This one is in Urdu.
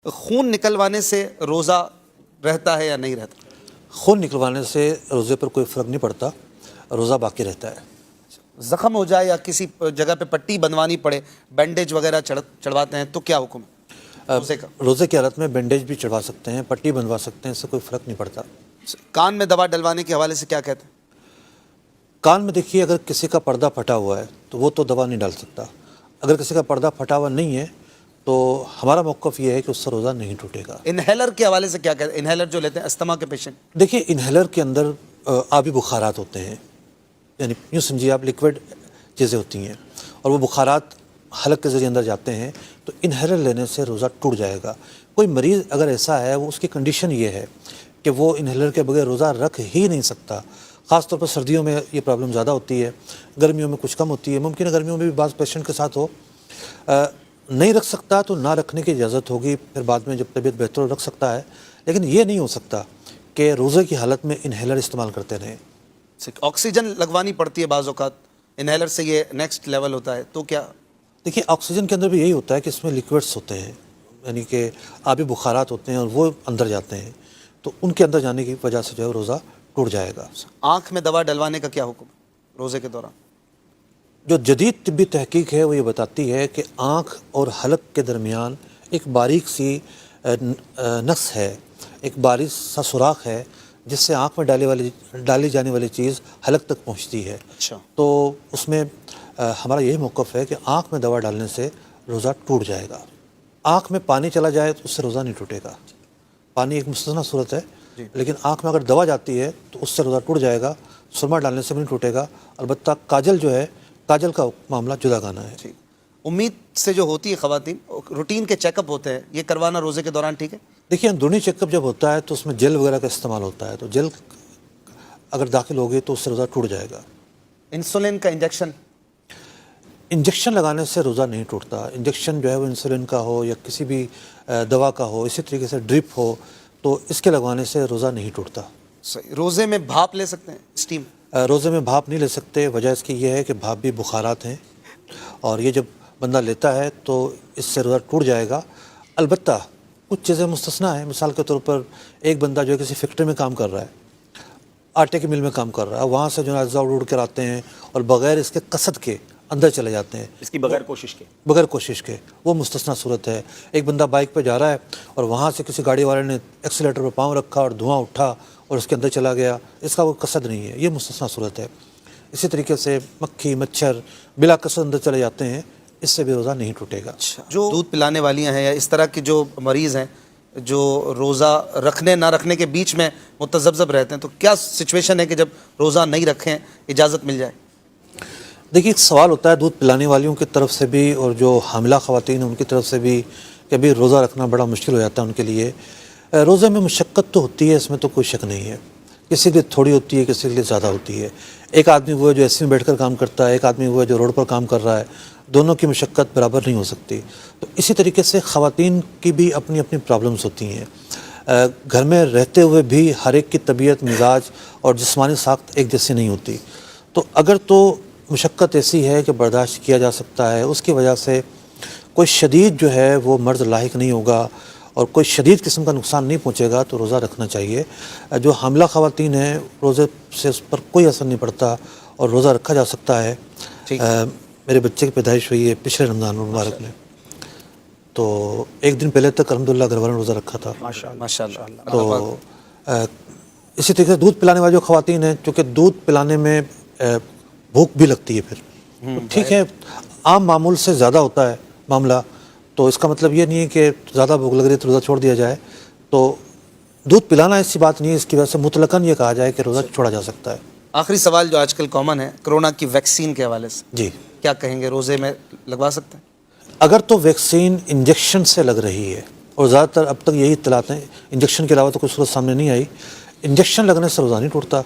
خون نکلوانے سے روزہ رہتا ہے یا نہیں رہتا؟ خون نکلوانے سے روزے پر کوئی فرق نہیں پڑتا، روزہ باقی رہتا ہے۔ زخم ہو جائے یا کسی جگہ پہ پٹی بنوانی پڑے، بینڈیج وغیرہ چڑھواتے ہیں تو کیا حکم ہے روزے کا؟ روزے کی حالت میں بینڈیج بھی چڑھوا سکتے ہیں، پٹی بنوا سکتے ہیں، اس سے کوئی فرق نہیں پڑتا۔ کان میں دوا ڈلوانے کے حوالے سے کیا کہتے ہیں؟ کان میں دیکھیے، اگر کسی کا پردہ پھٹا ہوا ہے تو وہ تو دوا نہیں ڈال سکتا۔ اگر کسی کا پردہ پھٹا ہوا نہیں ہے تو ہمارا موقف یہ ہے کہ اس سے روزہ نہیں ٹوٹے گا۔ انہیلر کے حوالے سے کیا کہتے ہیں؟ انہیلر جو لیتے ہیں استما کے پیشنٹ، دیکھیے، انہیلر کے اندر آبی بخارات ہوتے ہیں، یعنی یوں سمجھیے آپ لیکوڈ چیزیں ہوتی ہیں، اور وہ بخارات حلق کے ذریعے اندر جاتے ہیں، تو انہیلر لینے سے روزہ ٹوٹ جائے گا۔ کوئی مریض اگر ایسا ہے، وہ اس کی کنڈیشن یہ ہے کہ وہ انہیلر کے بغیر روزہ رکھ ہی نہیں سکتا۔ خاص طور پر سردیوں میں یہ پرابلم زیادہ ہوتی ہے، گرمیوں میں کچھ کم ہوتی ہے، ممکن ہے گرمیوں میں بھی بعض پیشنٹ کے ساتھ ہو۔ نہیں رکھ سکتا تو نہ رکھنے کی اجازت ہوگی، پھر بعد میں جب طبیعت بہتر ہو رکھ سکتا ہے، لیکن یہ نہیں ہو سکتا کہ روزے کی حالت میں انہیلر استعمال کرتے رہیں۔ آکسیجن لگوانی پڑتی ہے بعض اوقات، انہیلر سے یہ نیکسٹ لیول ہوتا ہے، تو کیا؟ دیکھیے، آکسیجن کے اندر بھی یہی ہوتا ہے کہ اس میں لیکوڈس ہوتے ہیں، یعنی کہ آبی بخارات ہوتے ہیں اور وہ اندر جاتے ہیں، تو ان کے اندر جانے کی وجہ سے جو ہے روزہ ٹوٹ جائے گا۔ آنکھ میں دوا ڈلوانے کا کیا حکم ہے روزے کے دوران؟ جو جدید طبی تحقیق ہے وہ یہ بتاتی ہے کہ آنکھ اور حلق کے درمیان ایک باریک سی نس ہے، ایک باریک سا سوراخ ہے، جس سے آنکھ میں ڈالی جانے والی چیز حلق تک پہنچتی ہے۔ اچھا، تو اس میں ہمارا یہی موقف ہے کہ آنکھ میں دوا ڈالنے سے روزہ ٹوٹ جائے گا۔ آنکھ میں پانی چلا جائے تو اس سے روزہ نہیں ٹوٹے گا۔ پانی ایک مستثنیٰ صورت ہے، لیکن آنکھ میں اگر دوا جاتی ہے تو اس سے روزہ ٹوٹ جائے گا، سرما ڈالنے سے بھی نہیں ٹوٹے گا۔ البتہ کاجل جو ہے، کاجل کا معاملہ جدا گانا ہے۔ ٹھیک۔ امید سے جو ہوتی ہے خواتین، روٹین کے چیک اپ ہوتے ہیں، یہ کروانا روزے کے دوران ٹھیک ہے؟ دیکھیے، اندرونی چیک اپ جب ہوتا ہے تو اس میں جیل وغیرہ کا استعمال ہوتا ہے، تو جیل اگر داخل ہوگی تو اس سے روزہ ٹوٹ جائے گا۔ انسولین کا انجیکشن لگانے سے روزہ نہیں ٹوٹتا۔ انجیکشن جو ہے وہ انسولین کا ہو یا کسی بھی دوا کا ہو، اسی طریقے سے ڈرپ ہو، تو اس کے لگوانے سے روزہ نہیں ٹوٹتا۔ صحیح۔ روزے میں بھاپ لے سکتے ہیں، اسٹیم؟ روزے میں بھاپ نہیں لے سکتے، وجہ اس کی یہ ہے کہ بھاپ بھی بخارات ہیں، اور یہ جب بندہ لیتا ہے تو اس سے روزہ ٹوٹ جائے گا۔ البتہ کچھ چیزیں مستثنیٰ ہیں، مثال کے طور پر ایک بندہ جو ہے کسی فیکٹری میں کام کر رہا ہے، آٹے کی مل میں کام کر رہا ہے، وہاں سے جو ہے اجزاء اڑ کر آتے ہیں اور بغیر اس کے قصد کے اندر چلے جاتے ہیں، اس کی بغیر کوشش کے، وہ مستثنیٰ صورت ہے۔ ایک بندہ بائک پہ جا رہا ہے اور وہاں سے کسی گاڑی والے نے ایکسیلیٹر پہ پاؤں رکھا اور دھواں اٹھا اور اس کے اندر چلا گیا، اس کا کوئی قصد نہیں ہے، یہ مستثنیٰ صورت ہے۔ اسی طریقے سے مکھی مچھر بلا قصد اندر چلے جاتے ہیں، اس سے بھی روزہ نہیں ٹوٹے گا۔ جو دودھ پلانے والیاں ہیں یا اس طرح کے جو مریض ہیں جو روزہ رکھنے نہ رکھنے کے بیچ میں متذبذب رہتے ہیں، تو کیا سچویشن ہے کہ جب روزہ نہیں رکھیں اجازت مل جائے؟ دیکھیے، ایک سوال ہوتا ہے دودھ پلانے والیوں کی طرف سے بھی اور جو حاملہ خواتین ہیں ان کی طرف سے بھی کہ ابھی روزہ رکھنا بڑا مشکل ہو جاتا ہے ان کے لیے۔ روزے میں مشقت تو ہوتی ہے، اس میں تو کوئی شک نہیں ہے، کسی کے لیے تھوڑی ہوتی ہے، کسی کے لیے زیادہ ہوتی ہے۔ ایک آدمی وہ ہے جو اے سی میں بیٹھ کر کام کرتا ہے، ایک آدمی وہ ہے جو روڈ پر کام کر رہا ہے، دونوں کی مشقت برابر نہیں ہو سکتی۔ تو اسی طریقے سے خواتین کی بھی اپنی اپنی پرابلمس ہوتی ہیں۔ گھر میں رہتے ہوئے بھی ہر ایک کی طبیعت، مزاج اور جسمانی ساخت ایک جیسی نہیں ہوتی، تو اگر تو مشقت ایسی ہے کہ برداشت کیا جا سکتا ہے، اس کی وجہ سے کوئی شدید جو ہے وہ مرض لاحق نہیں ہوگا اور کوئی شدید قسم کا نقصان نہیں پہنچے گا تو روزہ رکھنا چاہیے۔ جو حاملہ خواتین ہیں، روزے سے اس پر کوئی اثر نہیں پڑتا اور روزہ رکھا جا سکتا ہے۔ میرے بچے کی پیدائش ہوئی ہے پچھلے رمضان مبارک میں، تو ایک دن پہلے تک الحمدللہ گھر والوں نے روزہ رکھا تھا۔ ماشاء اللہ۔ تو اسی طریقے سے دودھ پلانے والی جو خواتین ہیں، چونکہ دودھ پلانے میں بھوک بھی لگتی ہے، پھر ٹھیک ہے، عام معمول سے زیادہ ہوتا ہے معاملہ، تو اس کا مطلب یہ نہیں ہے کہ زیادہ بھوک لگ رہی ہے تو روزہ چھوڑ دیا جائے۔ تو دودھ پلانا ایسی بات نہیں ہے، اس کی وجہ سے مطلقاً یہ کہا جائے کہ روزہ چھوڑا جا سکتا ہے۔ آخری سوال جو آج کل کامن ہے، کرونا کی ویکسین کے حوالے سے جی، کیا کہیں گے؟ روزے میں لگوا سکتے ہیں؟ اگر تو ویکسین انجیکشن سے لگ رہی ہے، اور زیادہ تر اب تک یہی اطلاعات ہیں، انجیکشن کے علاوہ تو کوئی صورت سامنے نہیں آئی، انجیکشن لگنے سے روزہ نہیں ٹوٹتا۔